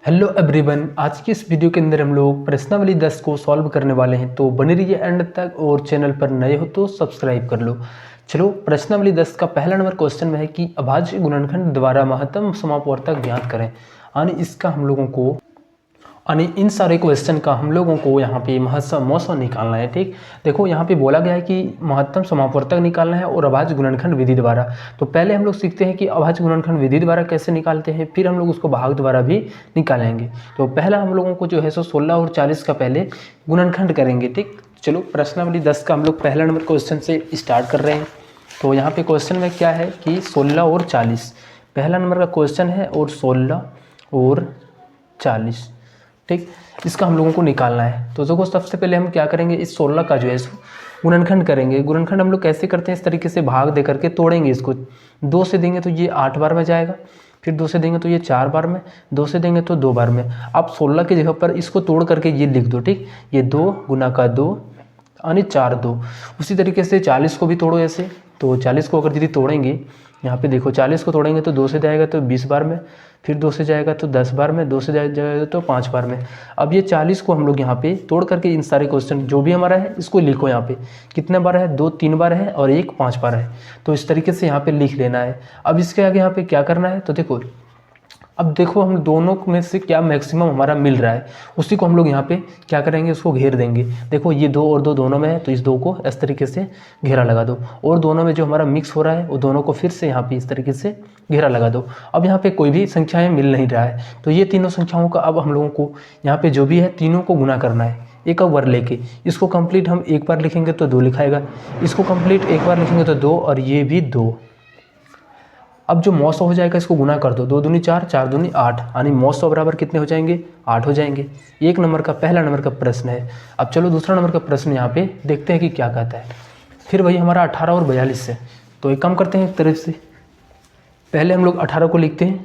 Hello everyone, आज की इस वीडियो के अंदर हम लोग प्रश्नावली 10 को सॉल्व करने वाले हैं। तो बने रहिए एंड तक और चैनल पर नए हो तो सब्सक्राइब कर लो। चलो, प्रश्नावली 10 का पहला नंबर क्वेश्चन में है कि अभाज्य गुणनखंड द्वारा महत्तम समापवर्तक ज्ञात करें। यानी इसका हम लोगों को इन सारे क्वेश्चन का हम लोगों को यहाँ पे मौसा निकालना है। ठीक, देखो यहाँ पे बोला गया है कि महत्तम समापवर्तक निकालना है और अभाज्य गुणनखंड विधि द्वारा। तो पहले हम लोग सीखते हैं कि अभाज्य गुणनखंड विधि द्वारा कैसे निकालते हैं, फिर हम लोग उसको भाग द्वारा भी निकालेंगे। तो पहला हम लोगों को जो है 16 और 40 का पहले गुणनखंड करेंगे। ठीक, चलो प्रश्नावली 10 का हम लोग पहला नंबर क्वेश्चन से स्टार्ट कर रहे हैं। तो यहाँ पे क्वेश्चन में क्या है कि 16 और 40 पहला नंबर का क्वेश्चन है और 16 और 40। ठीक, इसका हम लोगों को निकालना है। तो देखो, सबसे पहले हम क्या करेंगे, इस 16 का जो है गुणनखंड करेंगे। गुणनखंड हम लोग कैसे करते हैं, इस तरीके से भाग दे करके तोड़ेंगे। इसको 2 से देंगे तो ये 8 बार में जाएगा, फिर 2 से देंगे तो ये 4 बार में, 2 से देंगे तो 2 बार में। आप 16 की जगह पर इसको तोड़ करके ये लिख दो। ठीक, ये 2 गुना का 2 यानी 4 2। उसी तरीके से 40 को भी तोड़ो ऐसे। तो 40 को अगर यदि तोड़ेंगे, यहाँ पे देखो 40 को तोड़ेंगे तो 2 से जाएगा तो 20 बार में, फिर 2 से जाएगा तो 10 बार में, 2 से जाएगा तो 5 बार में। अब ये 40 को हम लोग यहाँ पे तोड़ करके इन सारे क्वेश्चन जो भी हमारा है इसको लिखो। यहाँ पे कितने बार है, 2 3 बार है और 1 5 बार है। तो इस तरीके से यहाँ पे लिख लेना है। अब इसके आगे यहाँ पे क्या करना है, तो देखो अब देखो हम दोनों में से क्या मैक्सिमम हमारा मिल रहा है, उसी को हम लोग यहाँ पे क्या करेंगे, उसको घेर देंगे। देखो ये 2 और 2 दोनों में है, तो इस 2 को इस तरीके से घेरा लगा दो। और दोनों में जो हमारा मिक्स हो रहा है वो दोनों को फिर से यहाँ पे इस तरीके से घेरा लगा दो। अब यहाँ पे कोई भी संख्याएँ मिल नहीं रहा है, तो ये तीनों संख्याओं का अब हम लोगों को यहाँ पे जो भी है तीनों को गुना करना है एक बार लेके। इसको कंप्लीट हम एक बार लिखेंगे तो 2 लिखाएगा, इसको कंप्लीट एक बार लिखेंगे तो 2 और ये भी 2। अब जो मौसौ हो जाएगा इसको गुना कर दो, 2 दूनी 4, 4 दूनी 8, यानी मौसौ बराबर कितने हो जाएंगे, 8 हो जाएंगे। एक नंबर का पहला नंबर का प्रश्न है। अब चलो दूसरा नंबर का प्रश्न यहाँ पे देखते हैं कि क्या कहता है। फिर वही हमारा 18 और 42 है। तो एक काम करते हैं, एक तरफ से पहले हम लोग 18 को लिखते हैं,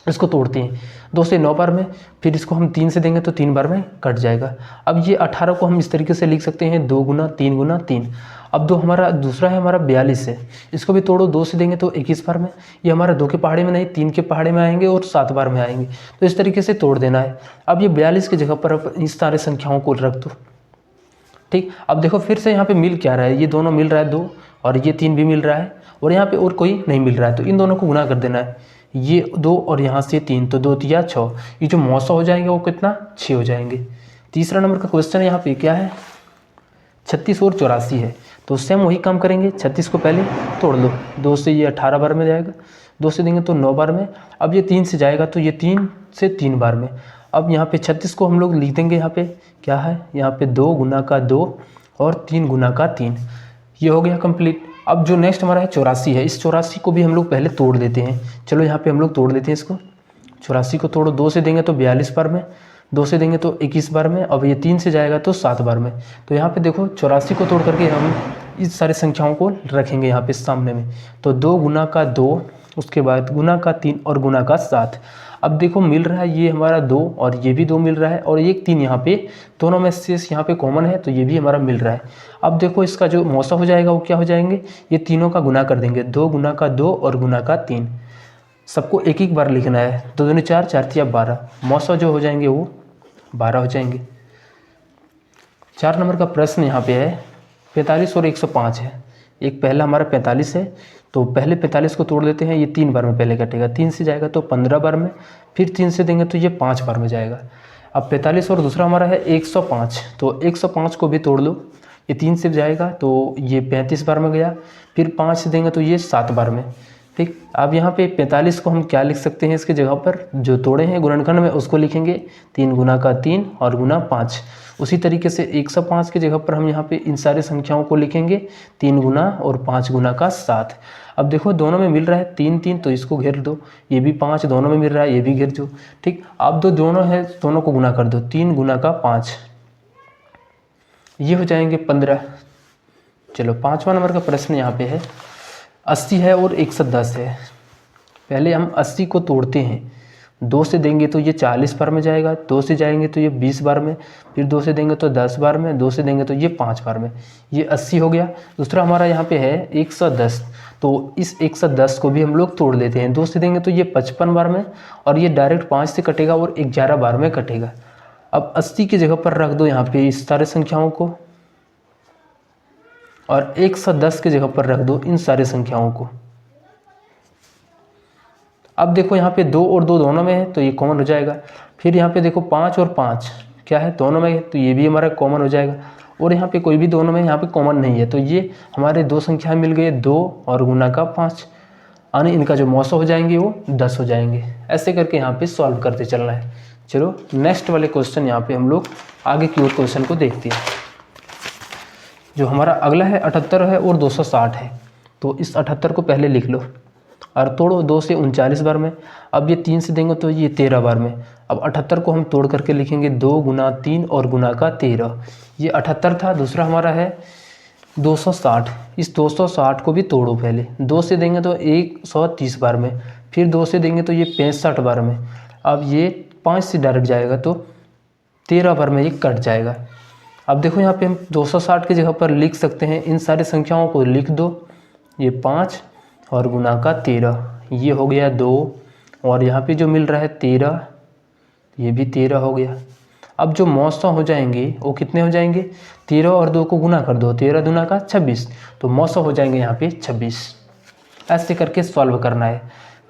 इसको तोड़ते हैं 2 से 9 बार में, फिर इसको हम 3 से देंगे तो 3 बार में कट जाएगा। अब ये 18 को हम इस तरीके से लिख सकते हैं 2 गुना 3 गुना 3। अब दो हमारा दूसरा है हमारा 42 है, इसको भी तोड़ो, 2 से देंगे तो 21 बार में। ये हमारा 2 के पहाड़े में नहीं 3 के पहाड़े में आएंगे और 7 बार में आएंगे। तो इस तरीके से तोड़ देना है। अब ये 42 की जगह पर अब इस सारे संख्याओं को रख दो। ठीक, अब देखो फिर से यहाँ पे मिल क्या रहा है, ये दोनों मिल रहा है 2 और ये 3 भी मिल रहा है और यहाँ पे और कोई नहीं मिल रहा है। तो इन दोनों को गुना कर देना है, ये 2 और यहाँ से 3, तो 2 तिया 6। ये जो मौसौ हो जाएंगे वो कितना, 6 हो जाएंगे। तीसरा नंबर का क्वेश्चन यहाँ पे क्या है, 36 और 84 है। तो सेम वही काम करेंगे, 36 को पहले तोड़ लो, 2 से ये 18 बार में जाएगा, 2 से देंगे तो 9 बार में। अब ये 3 से जाएगा तो ये 3 से 3 बार में। अब यहाँ पे 36 को हम लोग लिख देंगे, यहाँ पे क्या है, यहाँ पे 2 गुना का 2 और 3 गुना का 3। ये हो गया कंप्लीट। अब जो नेक्स्ट हमारा है 84 है, इस 84 को भी हम लोग पहले तोड़ देते हैं। चलो यहाँ पे हम लोग तोड़ देते हैं इसको। 84 को तोड़ो, 2 से देंगे तो 42 बार में, 2 से देंगे तो 21 बार में, अब ये 3 से जाएगा तो 7 बार में। तो यहाँ पे देखो 84 को तोड़ करके हम इस सारे संख्याओं को रखेंगे यहाँ पे सामने में। तो 2 गुना का 2, उसके बाद गुना का 3 और गुना का 7। अब देखो मिल रहा है ये हमारा 2 और ये भी 2 मिल रहा है और एक 3 यहाँ पे दोनों में से यहाँ पे कॉमन है, तो ये भी हमारा मिल रहा है। अब देखो इसका जो मौसा हो जाएगा वो क्या हो जाएंगे, ये तीनों का गुना कर देंगे, 2 गुना का 2 और गुना का 3। सबको एक एक बार लिखना है, 2 दूनी 4, 4 तिया 12, मौसा जो हो जाएंगे वो 12 हो जाएंगे। 4 नंबर का प्रश्न यहाँ पे है 45 और 105 है। एक पहला हमारा 45 है, तो पहले 45 को तोड़ देते हैं, ये 3 बार में पहले कटेगा, 3 से जाएगा तो 15 बार में, फिर 3 से देंगे तो ये 5 बार में जाएगा। अब 45 और दूसरा हमारा है 105, तो 105 को भी तोड़ लो, ये 3 से जाएगा तो ये 35 बार में गया, फिर 5 से देंगे तो ये 7 बार में। ठीक, अब यहाँ पे 45 को हम क्या लिख सकते हैं, इसकी जगह पर जो तोड़े हैं गुणनखंड में उसको लिखेंगे 3 गुना का 3 और गुना 5। उसी तरीके से 105 की जगह पर हम यहाँ पे इन सारी संख्याओं को लिखेंगे 3 गुना और 5 गुना का 7। अब देखो दोनों में मिल रहा है 3 3, तो इसको घेर दो, ये भी 5 दोनों में मिल रहा है, ये भी घेर दो। ठीक, अब दोनों है, दोनों को गुना कर दो, 3 गुना का 5, ये हो जाएंगे 15। चलो 5वां नंबर का प्रश्न यहाँ पे है 80 है और 110 है। पहले हम 80 को तोड़ते हैं, 2 से देंगे तो ये 40 बार में जाएगा, 2 से जाएंगे तो ये 20 बार में, फिर 2 से देंगे तो 10 बार में, 2 से देंगे तो ये 5 बार में। ये 80 हो गया। दूसरा हमारा यहाँ पे है 110, तो इस 110 को भी हम लोग तोड़ देते हैं। 2 से देंगे तो ये 55 बार में, और ये डायरेक्ट 5 से कटेगा और 11 बार में कटेगा। अब 80 की जगह पर रख दो यहाँ पे इस सारे संख्याओं को, और 110 की जगह पर रख दो इन सारी संख्याओं को। अब देखो यहाँ पे 2 और 2 दोनों में है तो ये कॉमन हो जाएगा। फिर यहाँ पे देखो 5 और 5 क्या है, दोनों में है, तो ये भी हमारा कॉमन हो जाएगा। और यहाँ पे कोई भी दोनों में यहाँ पे कॉमन नहीं है, तो ये हमारे 2 संख्या मिल गए, 2 और गुना का 5, यानी इनका जो मौसा हो जाएंगे वो 10 हो जाएंगे। ऐसे करके यहाँ पे सॉल्व करते चलना है। चलो नेक्स्ट वाले क्वेश्चन यहाँ पे हम लोग आगे की ओर क्वेश्चन को देखते हैं। जो हमारा अगला है 78 है और 260 है। तो इस 78 को पहले लिख लो और तोड़ो 2 से 39 बार में। अब ये 3 से देंगे तो ये 13 बार में। अब 78 को हम तोड़ करके लिखेंगे 2 गुना 3 और गुना का 13। ये 78 था। दूसरा हमारा है 260। इस 260 को भी तोड़ो पहले। 2 से देंगे तो 130 बार में, फिर 2 से देंगे तो ये 65 बार में। अब ये 5 से डायरेक्ट जाएगा तो 13 बार में ये कट जाएगा। अब देखो यहाँ पे हम 260 की जगह पर लिख सकते हैं, इन सारी संख्याओं को लिख दो। ये 5 और गुना का 13, ये हो गया 2, और यहाँ पे जो मिल रहा है 13, ये भी 13 हो गया। अब जो मौसा हो जाएंगे वो कितने हो जाएंगे, 13 और 2 को गुना कर दो, 13 दूना का 26, तो मौसा हो जाएंगे यहाँ पे 26। ऐसे करके सॉल्व करना है।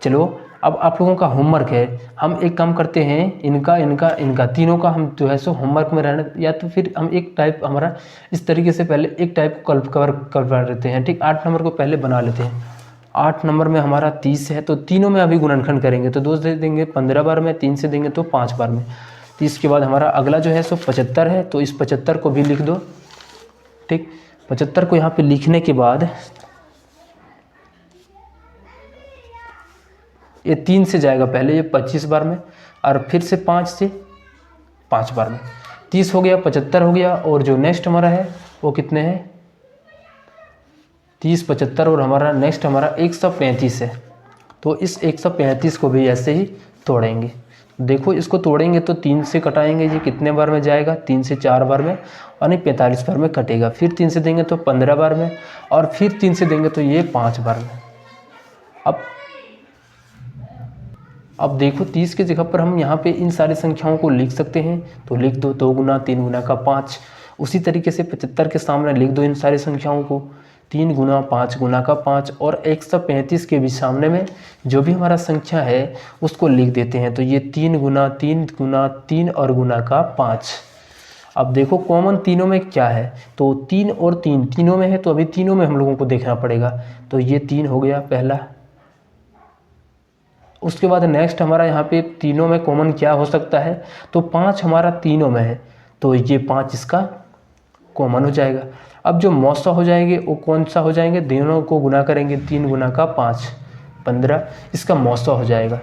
चलो अब आप लोगों का होमवर्क है, हम एक काम करते हैं, इनका तीनों का हम जो है सो होमवर्क में रहना, या तो फिर हम एक टाइप हमारा इस तरीके से पहले एक टाइप को कवर करवा लेते हैं। ठीक, 8 नंबर को पहले बना लेते हैं। 8 नंबर में हमारा 30 है, तो तीनों में अभी गुणनखंड करेंगे, तो 2 से देंगे 15 बार में, 3 से देंगे तो 5 बार में। 30 के बाद हमारा अगला जो है सो 75 है, तो इस 75 को भी लिख दो। ठीक, 75 को यहाँ पे लिखने के बाद ये 3 से जाएगा पहले, ये 25 बार में, और फिर से 5 से 5 बार में। 30 हो गया, 75 हो गया, और जो नेक्स्ट हमारा है वो कितने हैं, 30, 75, और हमारा नेक्स्ट हमारा 135 है। तो इस 135 को भी ऐसे ही तोड़ेंगे। देखो इसको तोड़ेंगे तो 3 से कटाएंगे, ये कितने बार में जाएगा, 3 से 4 बार में, और 45 बार में कटेगा। फिर 3 से देंगे तो 15 बार में, और फिर 3 से देंगे तो ये 5 बार में। अब देखो 30 की जगह पर हम यहाँ पे इन सारी संख्याओं को लिख सकते हैं, तो लिख दो 2 गुना 3 गुना का 5। उसी तरीके से 75 के सामने लिख दो इन सारी संख्याओं को, 3 गुना 5 गुना का 5, और 135 के भी सामने में जो भी हमारा संख्या है उसको लिख देते हैं। तो ये 3 गुना 3 और गुना का 5। अब देखो कॉमन तीनों में क्या है, तो 3 और 3 तीनों में है, तो अभी तीनों में हम लोगों को देखना पड़ेगा। तो ये 3 हो गया पहला। उसके बाद नेक्स्ट हमारा यहाँ पे तीनों में कॉमन क्या हो सकता है, तो 5 हमारा तीनों में है, तो ये 5 इसका कॉमन हो जाएगा। अब जो मौसा हो जाएंगे वो कौन सा हो जाएंगे, दोनों को गुना करेंगे, 3 गुना का 5 15, इसका मौसा हो जाएगा।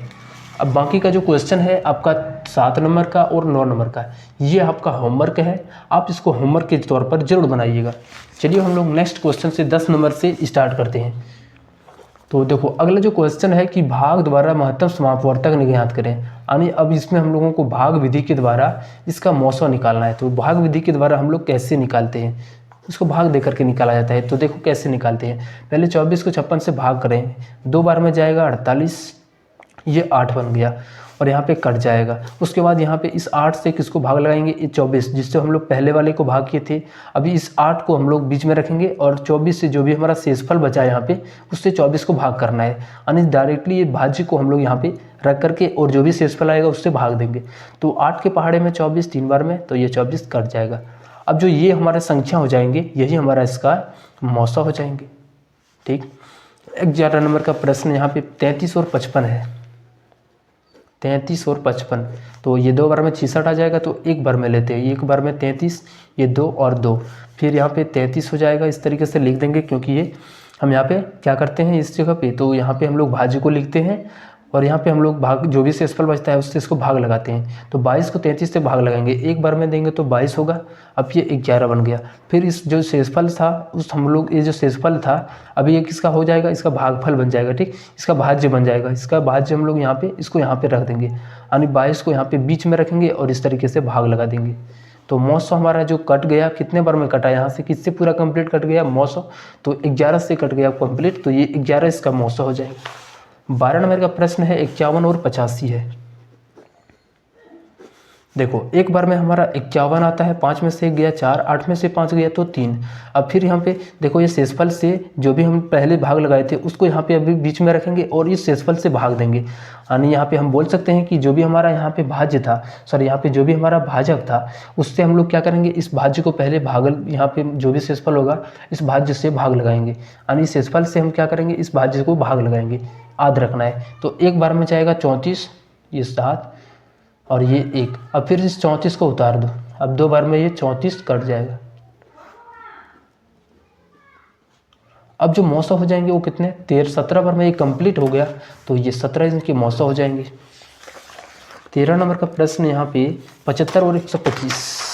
अब बाकी का जो क्वेश्चन है आपका 7 नंबर का और 9 नंबर का, ये आपका होमवर्क है, आप इसको होमवर्क के तौर पर जरूर बनाइएगा। चलिए हम लोग नेक्स्ट क्वेश्चन से 10 नंबर से स्टार्ट करते हैं। तो देखो अगला जो क्वेश्चन है कि भाग द्वारा महत्तम समापवर्तक ज्ञात करें, यानी अब इसमें हम लोगों को भाग विधि के द्वारा इसका मौसा निकालना है। तो भाग विधि के द्वारा हम लोग कैसे निकालते हैं, इसको भाग देकर के निकाला जाता है। तो देखो कैसे निकालते हैं, पहले 24 को 56 से भाग करें, 2 बार में जाएगा 48, ये 8 बन गया, और यहाँ पे कट जाएगा। उसके बाद यहाँ पे इस 8 से किसको भाग लगाएंगे, ये 24, जिससे हम लोग पहले वाले को भाग किए थे। अभी इस 8 को हम लोग बीच में रखेंगे, और 24 से जो भी हमारा शेषफल बचा है यहाँ पे, उससे 24 को भाग करना है, यानी डायरेक्टली ये भाज्य को हम लोग यहाँ पे रख करके और जो भी शेषफल आएगा उससे भाग देंगे। तो 8 के पहाड़े में 24 3 बार में, तो ये 24 कट जाएगा। अब जो ये हमारे संख्या हो जाएंगे, यही हमारा इसका मौसा हो जाएंगे। ठीक, 11 नंबर का प्रश्न यहाँ पे 33 और 55 है। 33 और 55, तो ये 2 बार में 66 आ जाएगा, तो 1 बार में लेते हैं, 1 बार में 33, ये 2 और 2, फिर यहाँ पे 33 हो जाएगा। इस तरीके से लिख देंगे, क्योंकि ये हम यहाँ पे क्या करते हैं इस जगह पे, तो यहाँ पे हम लोग भाज्य को लिखते हैं, और यहाँ पे हम लोग भाग जो भी शेषफल बचता है उससे इसको भाग लगाते हैं। तो 22 को 33 से भाग लगाएंगे, 1 बार में देंगे तो 22 होगा। अब ये 11 बन गया। फिर इस जो शेषफल था उस हम लोग ये जो शेषफल था अभी ये किसका हो जाएगा, इसका भागफल बन जाएगा। ठीक, इसका भाज्य बन जाएगा। इसका भाज्य हम लोग यहाँ पे इसको यहाँ पे रख देंगे, यानी 22 को यहाँ पे बीच में रखेंगे और इस तरीके से भाग लगा देंगे। तो 900 हमारा जो कट गया कितने बार में कटा, यहाँ से किससे पूरा कंप्लीट कट गया 900, तो 11 से कट गया कंप्लीट, तो ये 11 इसका 900 हो जाएगा। 12 नंबर का प्रश्न है 51 और 85 है। देखो एक बार में हमारा 51 आता है, 5 में से 1 गया 4, 8 में से 5 गया तो 3। अब फिर यहाँ पे देखो ये शेषफल से जो भी हम पहले भाग लगाए थे उसको यहाँ पे अभी बीच में रखेंगे और इस शेषफल से भाग देंगे। यानी यहाँ पे हम बोल सकते हैं कि जो भी हमारा यहाँ पे भाज्य था, सॉरी यहाँ पे जो भी हमारा भाजक था उससे हम लोग क्या करेंगे, इस भाज्य को पहले भागल, यहाँ पे जो भी शेषफल होगा इस भाज्य से भाग लगाएंगे। यानी शेषफल से हम क्या करेंगे, इस भाज्य को भाग लगाएंगे, याद रखना है। तो एक बार में जाएगा 34, ये 7 और ये 1। अब फिर इस 34 को उतार दो, अब 2 बार में ये 34 कट जाएगा। अब जो 900 हो जाएंगे वो कितने 13, 17 बार में ये कंप्लीट हो गया, तो ये 17 इनके 900 हो जाएंगे। 13 नंबर का प्रश्न यहाँ पे 75 और 125।